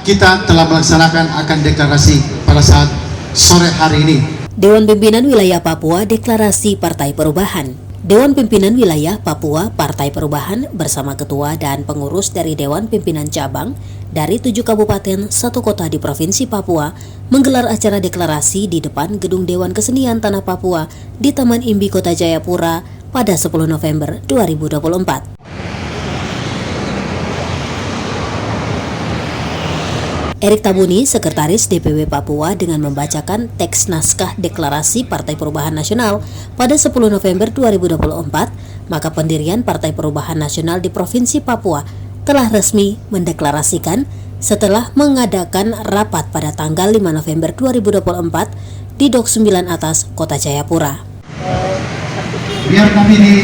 kita telah melaksanakan akan deklarasi pada saat sore hari ini. Dewan Pimpinan Wilayah Papua Deklarasi Partai Perubahan. Dewan Pimpinan Wilayah Papua Partai Perubahan bersama ketua dan pengurus dari Dewan Pimpinan Cabang dari 7 kabupaten 1 kota di Provinsi Papua menggelar acara deklarasi di depan Gedung Dewan Kesenian Tanah Papua di Taman Imbi Kota Jayapura pada 10 November 2024. Erik Tabuni, Sekretaris DPW Papua, dengan membacakan teks naskah Deklarasi Partai Perubahan Nasional pada 10 November 2024, maka pendirian Partai Perubahan Nasional di Provinsi Papua telah resmi mendeklarasikan setelah mengadakan rapat pada tanggal 5 November 2024 di Dok 9 Atas, Kota Jayapura. Biar kami di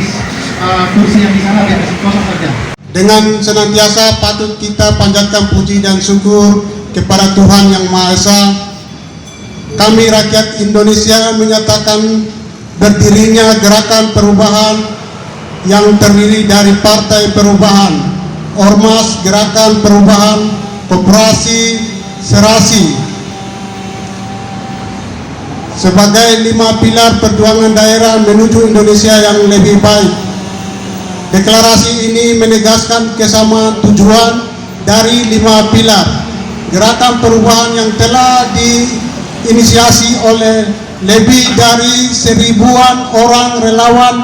kursi yang di sana biar kosong saja. Dengan senantiasa patut kita panjatkan puji dan syukur kepada Tuhan Yang Maha Esa, kami rakyat Indonesia menyatakan berdirinya Gerakan Perubahan yang terdiri dari Partai Perubahan, Ormas Gerakan Perubahan, Koperasi Serasi sebagai 5 pilar perjuangan daerah menuju Indonesia yang lebih baik. Deklarasi ini menegaskan kesamaan tujuan dari 5 pilar Gerakan Perubahan yang telah diinisiasi oleh lebih dari 1000-an orang relawan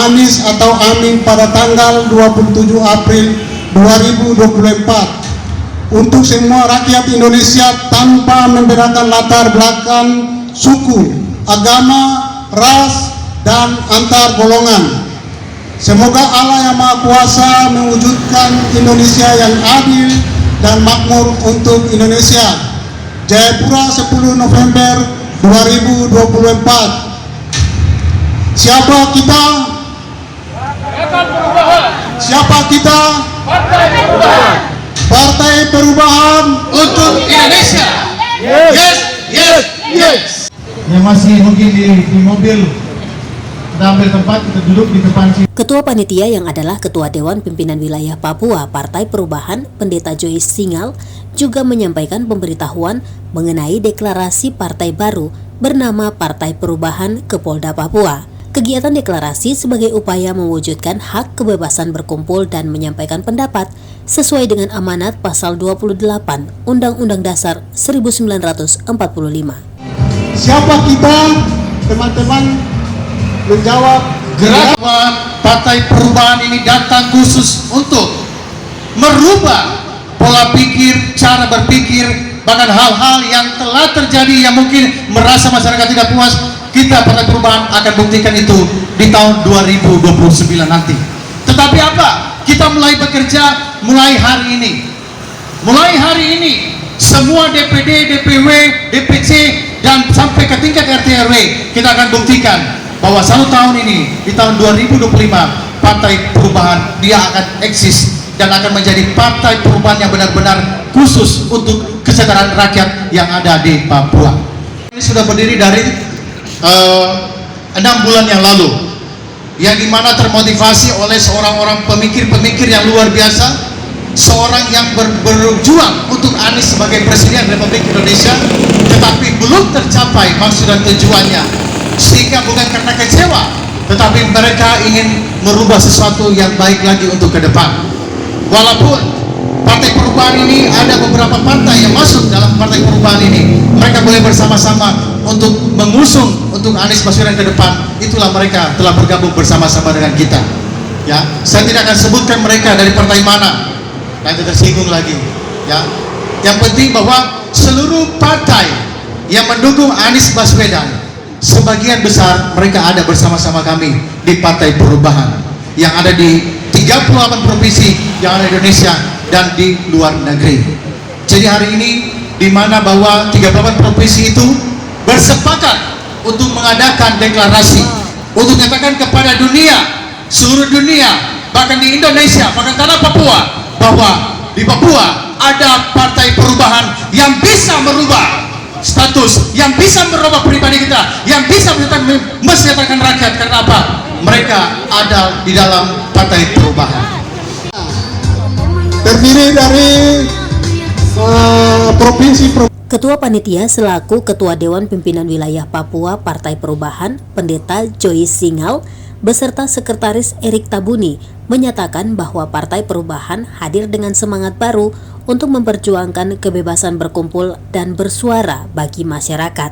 Anies atau Amin pada tanggal 27 April 2024 untuk semua rakyat Indonesia tanpa membedakan latar belakang, suku, agama, ras, dan antar golongan. Semoga Allah Yang Maha Kuasa mewujudkan Indonesia yang adil dan makmur untuk Indonesia. Jayapura 10 November 2024. Siapa kita? Siapa kita? Partai Perubahan. Partai Perubahan Untuk Indonesia. Yes, yes, yes. Yang masih mungkin di mobil, kita ambil tempat, kita duduk di depan sini. Ketua Panitia yang adalah Ketua Dewan Pimpinan Wilayah Papua Partai Perubahan, Pendeta Joyce Singal, juga menyampaikan pemberitahuan mengenai deklarasi partai baru bernama Partai Perubahan ke Polda Papua. Kegiatan deklarasi sebagai upaya mewujudkan hak kebebasan berkumpul dan menyampaikan pendapat sesuai dengan amanat pasal 28 Undang-Undang Dasar 1945. Siapa kita, teman-teman? Menjawab, Gerakan Partai Perubahan ini datang khusus untuk merubah pola pikir, cara berpikir, bahkan hal-hal yang telah terjadi yang mungkin merasa masyarakat tidak puas. Kita Partai Perubahan akan buktikan itu di tahun 2029 nanti. Tetapi apa? Kita mulai bekerja mulai hari ini. Mulai hari ini semua DPD, DPW, DPC dan sampai ke tingkat RT RW kita akan buktikan bahwa 1 tahun ini, di tahun 2025, Partai Perubahan dia akan eksis dan akan menjadi Partai Perubahan yang benar-benar khusus untuk kesejahteraan rakyat yang ada di Papua. Ini sudah berdiri dari 6 bulan yang lalu, yang dimana termotivasi oleh seorang pemikir-pemikir yang luar biasa, seorang yang berjuang untuk Anies sebagai Presiden Republik Indonesia, tetapi belum tercapai maksud dan tujuannya. Sehingga bukan karena kecewa, tetapi mereka ingin merubah sesuatu yang baik lagi untuk ke depan. Walaupun Partai Perubahan ini ada beberapa partai yang masuk dalam Partai Perubahan ini, mereka boleh bersama-sama untuk mengusung untuk Anies Baswedan ke depan. Itulah mereka telah bergabung bersama-sama dengan kita. Ya, saya tidak akan sebutkan mereka dari partai mana, nanti tersinggung lagi. Ya, yang penting bahwa seluruh partai yang mendukung Anies Baswedan, sebagian besar mereka ada bersama-sama kami di Partai Perubahan yang ada di 38 provinsi yang ada di Indonesia dan di luar negeri. Jadi hari ini di mana bahwa 38 provinsi itu bersepakat untuk mengadakan deklarasi untuk menyatakan kepada dunia, seluruh dunia, bahkan di Indonesia, bahkan tanah Papua, bahwa di Papua ada Partai Perubahan yang bisa merubah status, yang bisa merubah pribadi kita, yang bisa mensejahterakan rakyat. Karena apa? Mereka ada di dalam Partai Perubahan. terdiri dari Provinsi Ketua Panitia selaku Ketua Dewan Pimpinan Wilayah Papua Partai Perubahan, Pendeta Joyce Singal, beserta Sekretaris Erik Tabuni, menyatakan bahwa Partai Perubahan hadir dengan semangat baru untuk memperjuangkan kebebasan berkumpul dan bersuara bagi masyarakat.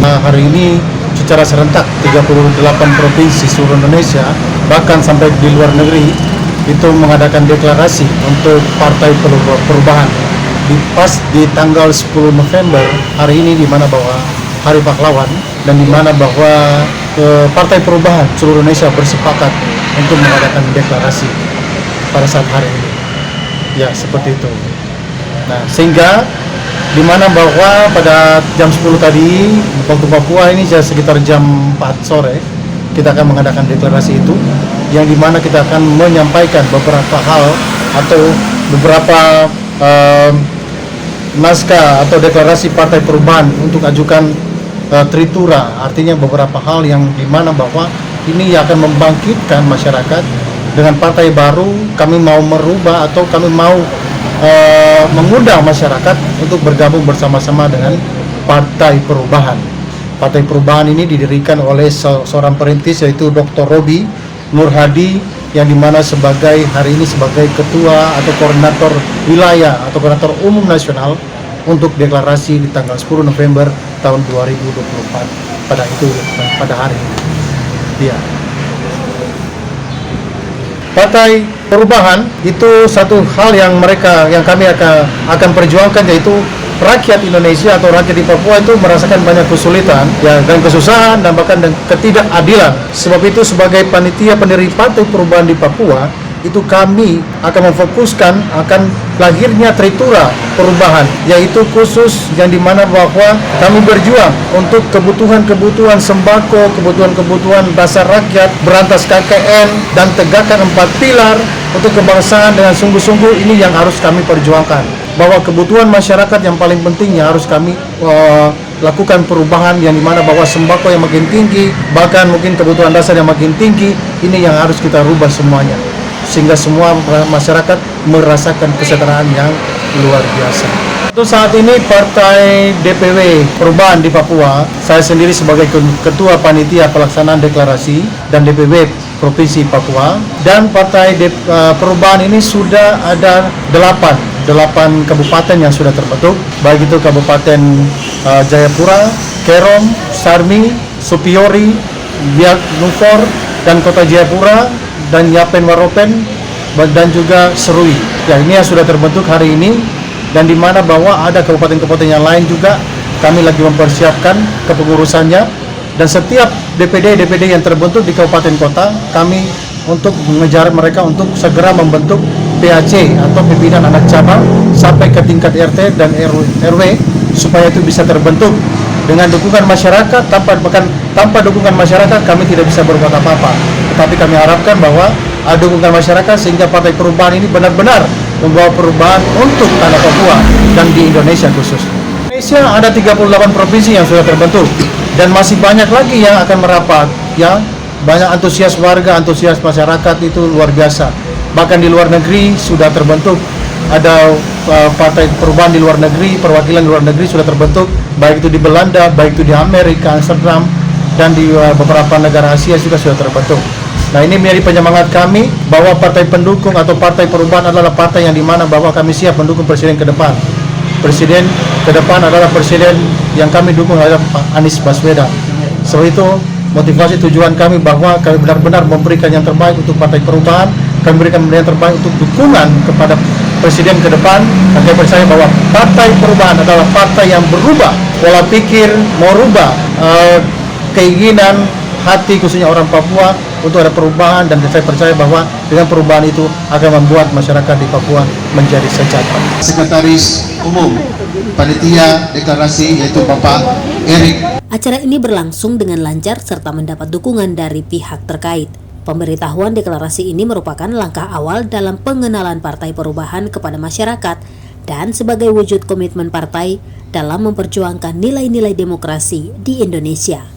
Hari ini secara serentak 38 provinsi seluruh Indonesia, bahkan sampai di luar negeri, itu mengadakan deklarasi untuk Partai Perubahan pas di tanggal 10 November hari ini, di mana bahwa Hari Pahlawan, dan di mana bahwa Partai Perubahan seluruh Indonesia bersepakat untuk mengadakan deklarasi pada saat hari ini. Ya, seperti itu. Nah, sehingga di mana bahwa pada jam 10 tadi waktu Papua ini sekitar jam 4 sore kita akan mengadakan deklarasi itu, yang dimana kita akan menyampaikan beberapa hal atau beberapa naskah atau deklarasi Partai Perubahan untuk ajukan tritura, artinya beberapa hal yang dimana bahwa ini akan membangkitkan masyarakat. Dengan partai baru kami mau merubah atau kami mau mengundang masyarakat untuk bergabung bersama-sama dengan Partai Perubahan. Partai Perubahan ini didirikan oleh seorang perintis, yaitu Dr. Robi Nur Hadi, yang dimana hari ini sebagai ketua atau koordinator wilayah atau koordinator umum nasional untuk deklarasi di tanggal 10 November tahun 2024 pada hari ini. Ya. Partai Perubahan itu satu hal yang kami akan perjuangkan, yaitu rakyat Indonesia atau rakyat di Papua itu merasakan banyak kesulitan ya, dan kesusahan dan bahkan dan ketidakadilan. Sebab itu sebagai panitia pendiri Partai Perubahan di Papua, itu kami akan memfokuskan akan lahirnya tritura perubahan, yaitu khusus yang dimana bahwa kami berjuang untuk kebutuhan sembako, kebutuhan dasar rakyat, berantas KKN, dan tegakkan 4 pilar untuk kebangsaan dengan sungguh-sungguh. Ini yang harus kami perjuangkan, bahwa kebutuhan masyarakat yang paling penting yang harus kami lakukan perubahan, yang dimana bahwa sembako yang makin tinggi, bahkan mungkin kebutuhan dasar yang makin tinggi, ini yang harus kita rubah semuanya, sehingga semua masyarakat merasakan kesejahteraan yang luar biasa. Untuk saat ini Partai DPW Perubahan di Papua, saya sendiri sebagai Ketua Panitia Pelaksanaan Deklarasi dan DPW Provinsi Papua, dan Partai Perubahan ini sudah ada 8 kabupaten yang sudah terbentuk, baik itu Kabupaten Jayapura, Kerom, Sarmi, Supiori, Biak Numfor, dan Kota Jayapura, dan Yapen Waropen, dan juga Serui. Ya, ini yang sudah terbentuk hari ini, dan di mana bahwa ada kabupaten-kabupaten yang lain juga kami lagi mempersiapkan kepengurusannya, dan setiap DPD yang terbentuk di kabupaten kota kami untuk mengejar mereka untuk segera membentuk PAC atau pimpinan anak cabang sampai ke tingkat RT dan RW, supaya itu bisa terbentuk. Dengan dukungan masyarakat, tanpa dukungan masyarakat kami tidak bisa berbuat apa-apa. Tetapi kami harapkan bahwa ada dukungan masyarakat sehingga Partai Perubahan ini benar-benar membawa perubahan untuk tanah Papua dan di Indonesia khusus. Indonesia ada 38 provinsi yang sudah terbentuk, dan masih banyak lagi yang akan merapat. Ya, banyak antusias warga, antusias masyarakat itu luar biasa. Bahkan di luar negeri sudah terbentuk, ada Partai Perubahan di luar negeri, perwakilan di luar negeri sudah terbentuk, baik itu di Belanda, baik itu di Amerika, Amsterdam, dan di beberapa negara Asia juga sudah terbentuk. Nah, ini menjadi penyemangat kami bahwa partai pendukung atau Partai Perubahan adalah partai yang dimana bahwa kami siap mendukung presiden ke depan. Presiden ke depan adalah presiden yang kami dukung adalah Pak Anies Baswedan. Sebab itu motivasi tujuan kami bahwa kami benar-benar memberikan yang terbaik untuk Partai Perubahan, kami berikan yang terbaik untuk dukungan kepada presiden ke depan. Kami percaya bahwa Partai Perubahan adalah partai yang berubah pola pikir, merubah keinginan hati khususnya orang Papua untuk ada perubahan, dan saya percaya bahwa dengan perubahan itu akan membuat masyarakat di Papua menjadi sejahtera. Sekretaris Umum Panitia Deklarasi yaitu Bapak Erik. Acara ini berlangsung dengan lancar serta mendapat dukungan dari pihak terkait. Pemberitahuan deklarasi ini merupakan langkah awal dalam pengenalan Partai Perubahan kepada masyarakat dan sebagai wujud komitmen partai dalam memperjuangkan nilai-nilai demokrasi di Indonesia.